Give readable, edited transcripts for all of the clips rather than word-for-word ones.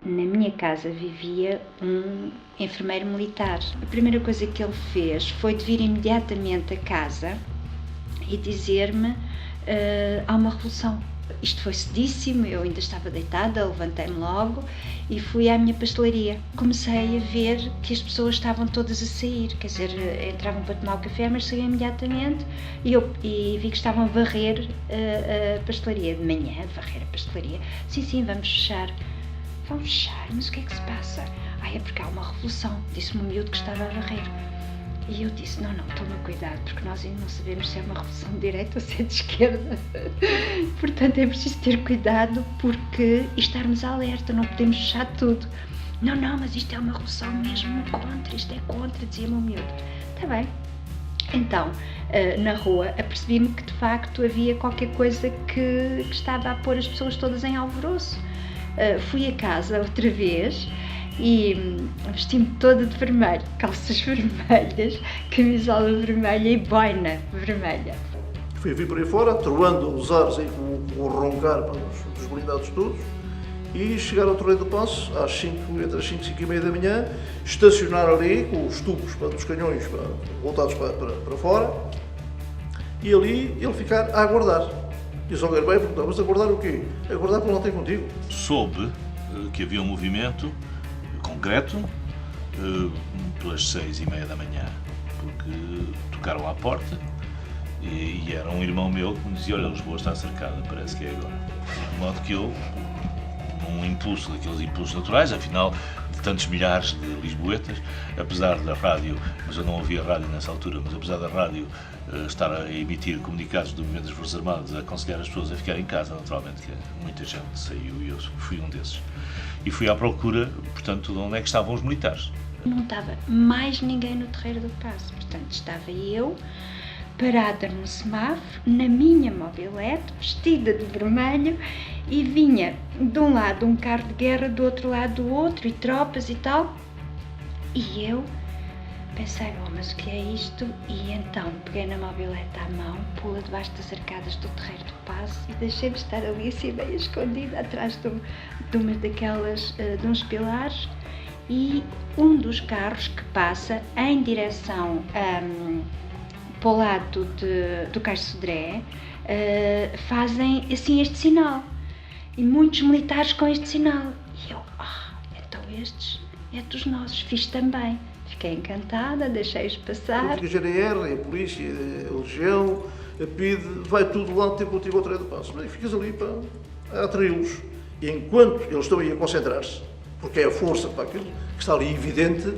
Na minha casa vivia um enfermeiro militar. A primeira coisa que ele fez foi de vir imediatamente a casa e dizer-me: há uma revolução. Isto foi cedíssimo, eu ainda estava deitada, levantei-me logo e fui à minha pastelaria. Comecei a ver que as pessoas estavam todas a sair, quer dizer, entravam para tomar o café, mas saíam imediatamente e vi que estavam a varrer a pastelaria de manhã, varrer a pastelaria. Sim, vamos fechar. Vamos fechar, mas o que é que se passa? É porque há uma revolução, disse-me um miúdo que estava a varrer. E eu disse, não, toma cuidado, porque nós ainda não sabemos se é uma revolução de direita ou se é de esquerda. Portanto, é preciso ter cuidado e estarmos alerta, não podemos fechar tudo. Não, mas isto é uma revolução mesmo isto é contra, dizia-me o miúdo. Está bem. Então, na rua, apercebi-me que de facto havia qualquer coisa que estava a pôr as pessoas todas em alvoroço. Fui a casa outra vez e vesti-me toda de vermelho, calças vermelhas, camisola vermelha e boina vermelha. Fui vir por aí fora, troando os ares aí com o roncar dos blindados todos e chegar ao Torreio do Paço entre as 5 e 5 e meia da manhã, estacionar ali com os tubos dos canhões voltados para fora e ali ele ficar a aguardar. E o Salgueiro vai perguntar, mas aguardar o quê? Aguardar para não ter contigo. Soube que havia um movimento concreto pelas 6 e meia da manhã, porque tocaram à porta e era um irmão meu que me dizia, olha, Lisboa está cercada, parece que é agora. De modo que eu, num impulso, daqueles impulsos naturais, afinal de tantos milhares de lisboetas, apesar da rádio, mas eu não ouvia rádio nessa altura, mas apesar da rádio estar a emitir comunicados do movimento das Forças Armadas, a aconselhar as pessoas a ficar em casa, naturalmente, que muita gente saiu e eu fui um desses. E fui à procura, portanto, de onde é que estavam os militares. Não estava mais ninguém no Terreiro do Paço, portanto, estava eu, parada num semáforo, na minha mobilete, vestida de vermelho, e vinha de um lado um carro de guerra, do outro lado do outro, e tropas e tal. E eu pensei, mas o que é isto? E então peguei na mobilete à mão, pula debaixo das arcadas do Terreiro do Paço e deixei-me estar ali assim meio escondida atrás de uma daquelas, de uns pilares, e um dos carros que passa em direção para o lado do Cais de Sodré fazem assim este sinal. E muitos militares com este sinal. E eu, então estes é dos nossos, fiz também. Fiquei encantada, deixei-os passar. A GNR, a polícia, a legião, a PIDE, vai tudo lá ter contigo ao Terreiro do Paço. E ficas ali para atraí-los. E enquanto eles estão aí a concentrar-se, porque é a força para aquilo que está ali evidente,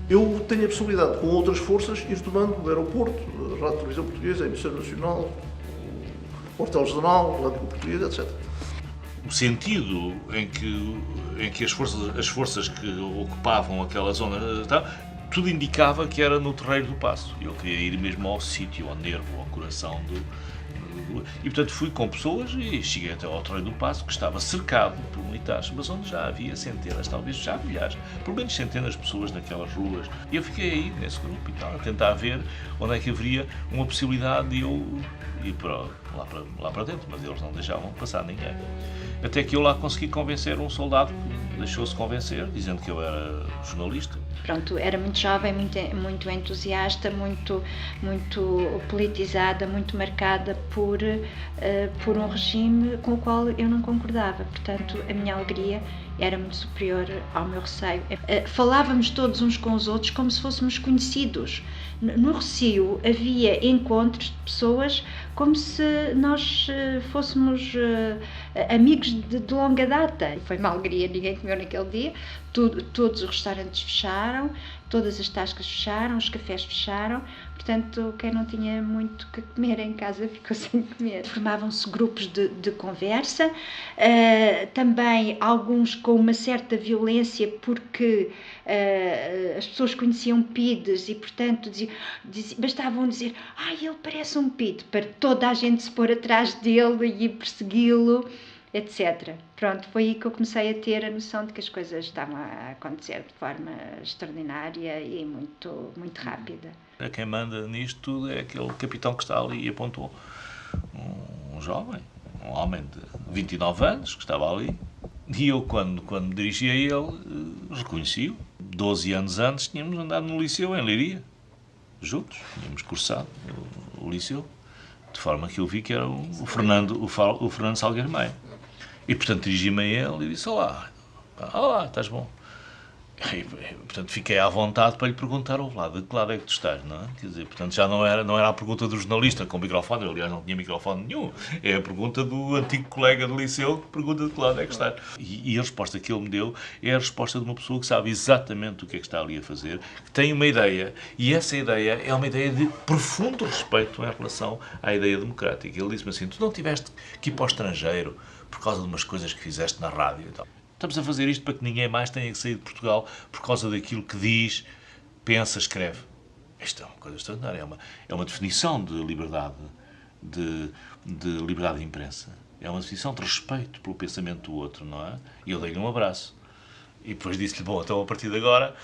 eu tenho a possibilidade, com outras forças, ir tomando o aeroporto, a Rádio Televisão Portuguesa, a Emissora Nacional, o Quartel-General, a Rádio Portuguesa, etc. O sentido em que as forças que ocupavam aquela zona, tudo indicava que era no Terreiro do Paço. Eu queria ir mesmo ao sítio, ao nervo, ao coração e, portanto, fui com pessoas e cheguei até ao Terreiro do Paço, que estava cercado por militares, mas onde já havia centenas, talvez já milhares, pelo menos centenas de pessoas naquelas ruas. E eu fiquei aí, nesse grupo e tal, a tentar ver onde é que haveria uma possibilidade de eu ir lá para dentro, mas eles não deixavam passar ninguém. Até que eu lá consegui convencer um soldado que deixou-se convencer, dizendo que eu era jornalista. Pronto, era muito jovem, muito entusiasta, muito politizada, muito marcada por um regime com o qual eu não concordava. Portanto, a minha alegria era muito superior ao meu receio. Falávamos todos uns com os outros como se fôssemos conhecidos. No Recio havia encontros de pessoas como se nós fôssemos amigos de longa data. Foi uma alegria, ninguém comeu naquele dia. Todos os restaurantes fecharam, todas as tascas fecharam, os cafés fecharam. Portanto, quem não tinha muito que comer em casa ficou sem comer. Formavam-se grupos de conversa, também alguns com uma certa violência, porque as pessoas conheciam PIDes e, portanto, bastavam dizer ele parece um PIDe, para toda a gente se pôr atrás dele e persegui-lo, etc. Pronto, foi aí que eu comecei a ter a noção de que as coisas estavam a acontecer de forma extraordinária e muito, muito rápida. Quem manda nisto tudo é aquele capitão que está ali e apontou um jovem, um homem de 29 anos, que estava ali, E eu, quando me dirigi a ele, reconheci-o. 12 anos antes tínhamos andado no liceu, em Leiria, juntos, tínhamos cursado o liceu, de forma que eu vi que era o Fernando Salgueiro Maia. E, portanto, dirigi-me a ele e disse: olá, estás bom? E, portanto, fiquei à vontade para lhe perguntar: de que lado é que tu estás, não é? Quer dizer, portanto, já não era a pergunta do jornalista com o microfone, eu, aliás, não tinha microfone nenhum, é a pergunta do antigo colega de liceu que pergunta de que lado é que estás. E a resposta que ele me deu é a resposta de uma pessoa que sabe exatamente o que é que está ali a fazer, que tem uma ideia, e essa ideia é uma ideia de profundo respeito em relação à ideia democrática. Ele disse-me assim: tu não tiveste que ir para o estrangeiro por causa de umas coisas que fizeste na rádio e tal. Estamos a fazer isto para que ninguém mais tenha que sair de Portugal por causa daquilo que diz, pensa, escreve. Isto é uma coisa extraordinária. É uma definição de liberdade, de liberdade de imprensa. É uma definição de respeito pelo pensamento do outro, não é? E eu dei-lhe um abraço. E depois disse-lhe: bom, então a partir de agora,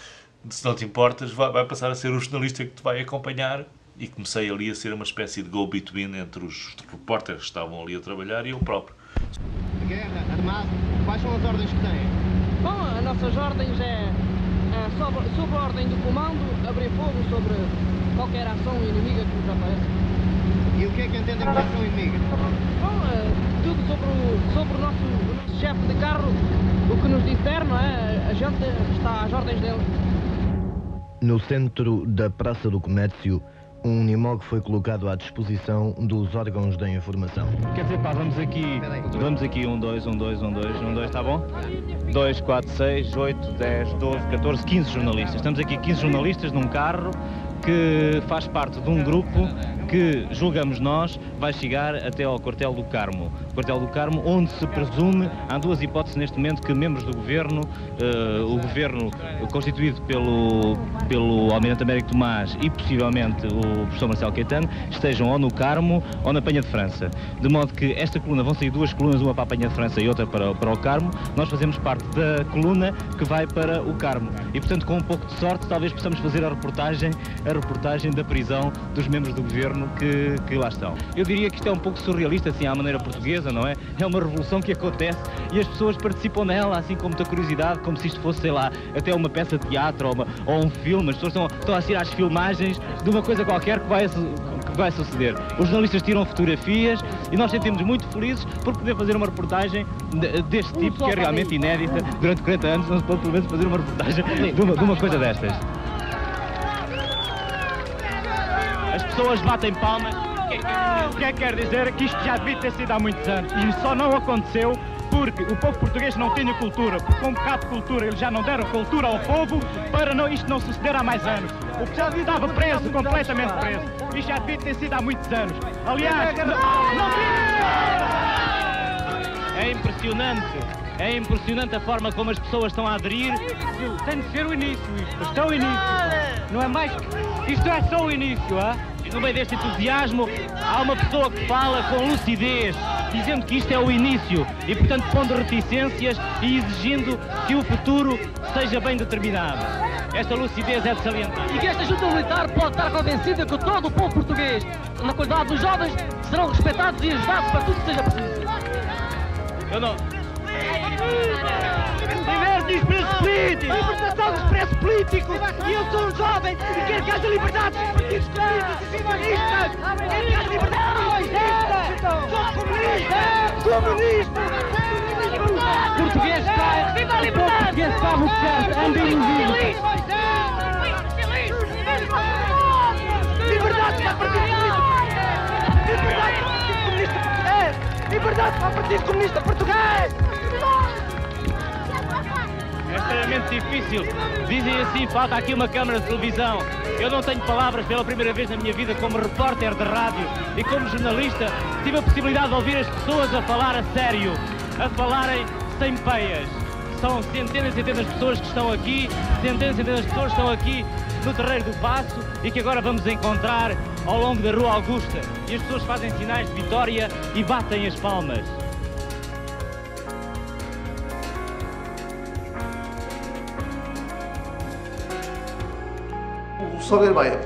se não te importas, vai passar a ser o jornalista que te vai acompanhar. E comecei ali a ser uma espécie de go-between entre os repórteres que estavam ali a trabalhar e eu próprio. Guerra, armado, quais são as ordens que têm? Bom, as nossas ordens sob a ordem do comando, abrir fogo sobre qualquer ação inimiga que nos apareça. E o que é que entendem por ação inimiga? Bom, tudo sobre o nosso chefe de carro, o que nos disser, não é? A gente está às ordens dele. No centro da Praça do Comércio, um Unimog foi colocado à disposição dos órgãos da informação. Quer dizer, pá, vamos aqui 1, 2, 1, 2, 1, 2, 1, 2, está bom? 2, 4, 6, 8, 10, 12, 14, 15 jornalistas. Estamos aqui 15 jornalistas num carro que faz parte de um grupo que, julgamos nós, vai chegar até ao Quartel do Carmo. Quartel do Carmo, onde se presume, há duas hipóteses neste momento, que membros do governo, o governo constituído pelo Almirante Américo Tomás e possivelmente o professor Marcelo Caetano, estejam ou no Carmo ou na Penha de França. De modo que esta coluna, vão sair duas colunas, uma para a Penha de França e outra para o Carmo. Nós fazemos parte da coluna que vai para o Carmo. E, portanto, com um pouco de sorte, talvez possamos fazer a reportagem da prisão dos membros do governo que lá estão. Eu diria que isto é um pouco surrealista, assim, à maneira portuguesa, não é? É uma revolução que acontece e as pessoas participam nela, assim, com muita curiosidade, como se isto fosse, sei lá, até uma peça de teatro ou um filme. As pessoas estão a assistir às filmagens de uma coisa qualquer que vai suceder. Os jornalistas tiram fotografias e nós sentimos muito felizes por poder fazer uma reportagem deste tipo, que é realmente inédita. Durante 40 anos não se pode, pelo menos, fazer uma reportagem de uma coisa destas. As pessoas batem palmas. O que é que quer dizer? Que isto já devia ter sido há muitos anos. E só não aconteceu porque o povo português não tinha cultura. Porque com um bocado de cultura eles já não deram cultura ao povo para isto não suceder há mais anos. O pessoal estava preso, completamente preso. Isto já devia ter sido há muitos anos. Aliás, é impressionante a forma como as pessoas estão a aderir. Tem de ser o início, isto é o início. Não é mais que... Isto é só o início, é? No meio deste entusiasmo, há uma pessoa que fala com lucidez, dizendo que isto é o início e, portanto, pondo reticências e exigindo que o futuro seja bem determinado. Esta lucidez é de salientar. E que esta junta militar pode estar convencida que todo o povo português, na qualidade dos jovens, serão respeitados e ajudados para tudo que seja preciso. Eu não... Desprezo político! A libertação do desprezo político! E eu sou um jovem e quero que haja liberdade dos partidos políticos e comunistas! Quero que haja liberdade comunista! Sou comunista! Português está... Viva a liberdade! Português sabe o que quer, anda iludido! Liberdade para o Partido Comunista Português! É extremamente difícil. Dizem assim, falta aqui uma câmara de televisão. Eu não tenho palavras. Pela primeira vez na minha vida, como repórter de rádio e como jornalista, tive a possibilidade de ouvir as pessoas a falar a sério, a falarem sem peias. São centenas e centenas de pessoas que estão aqui, centenas e centenas de pessoas que estão aqui no Terreiro do Paço e que agora vamos encontrar ao longo da Rua Augusta. E as pessoas fazem sinais de vitória e batem as palmas. Salgueiro Maia